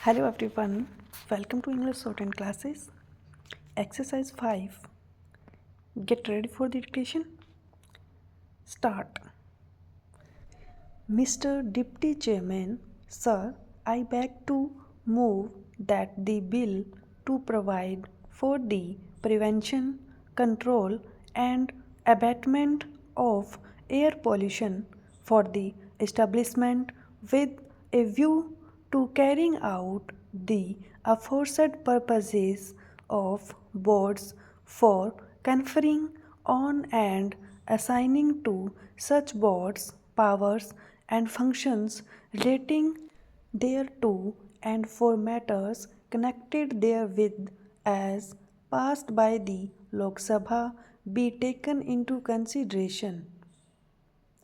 Hello everyone, welcome to English Shorthand classes. Exercise 5. Get ready for the dictation. Start. Mr. Deputy Chairman, Sir, I beg to move that the bill to provide for the prevention, control, and abatement of air pollution for the establishment with a view to carrying out the aforesaid purposes of boards for conferring on and assigning to such boards powers and functions relating thereto and for matters connected therewith as passed by the Lok Sabha be taken into consideration.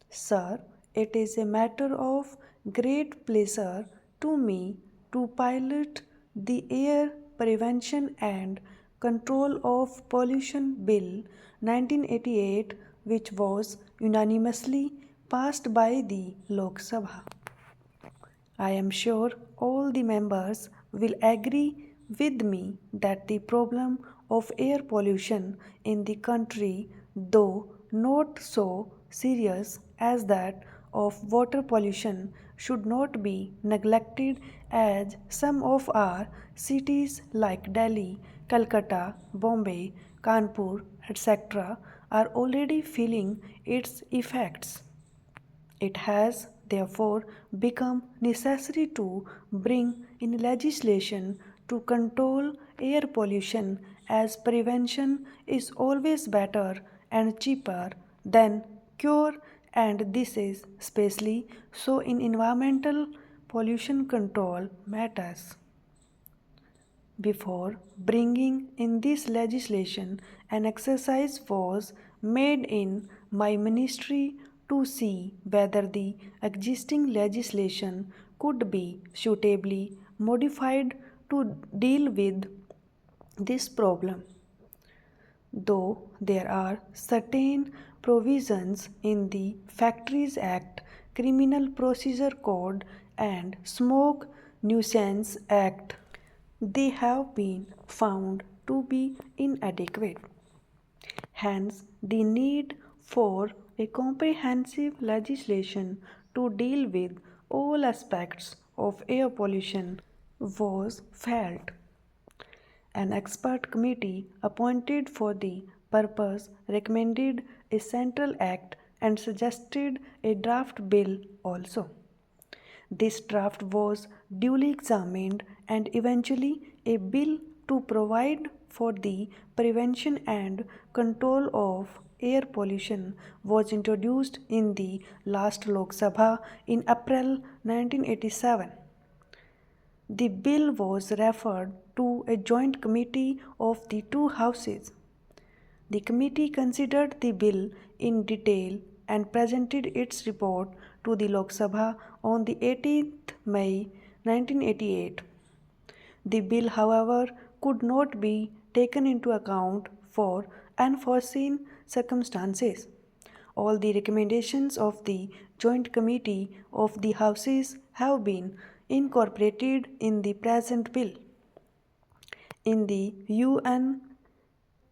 Sir, it is a matter of great pleasure to me to pilot the Air Prevention and Control of Pollution Bill 1988, which was unanimously passed by the Lok Sabha. I am sure all the members will agree with me that the problem of air pollution in the country, though not so serious as that of water pollution, should not be neglected, as some of our cities like Delhi, Calcutta, Bombay, Kanpur, etc. are already feeling its effects. It has therefore become necessary to bring in legislation to control air pollution, as prevention is always better and cheaper than cure, and this is especially so in environmental pollution control matters. Before bringing in this legislation, an exercise was made in my ministry to see whether the existing legislation could be suitably modified to deal with this problem. Though there are certain provisions in the Factories Act, Criminal Procedure Code, and Smoke Nuisance Act, they have been found to be inadequate. Hence, the need for a comprehensive legislation to deal with all aspects of air pollution was felt. An expert committee appointed for the purpose recommended a central act and suggested a draft bill also. This draft was duly examined and eventually a bill to provide for the prevention and control of air pollution was introduced in the last Lok Sabha in April 1987. The bill was referred to a joint committee of the two houses. The committee considered the bill in detail and presented its report to the Lok Sabha on the 18th May 1988. The bill, however, could not be taken into account for unforeseen circumstances. All the recommendations of the Joint Committee of the Houses have been incorporated in the present bill. In the UN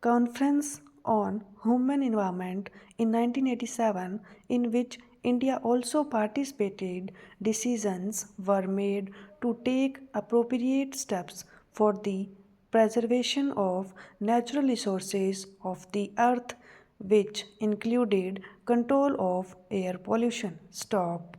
Conference on Human Environment in 1987, in which India also participated, decisions were made to take appropriate steps for the preservation of natural resources of the earth, which included control of air pollution. Stop.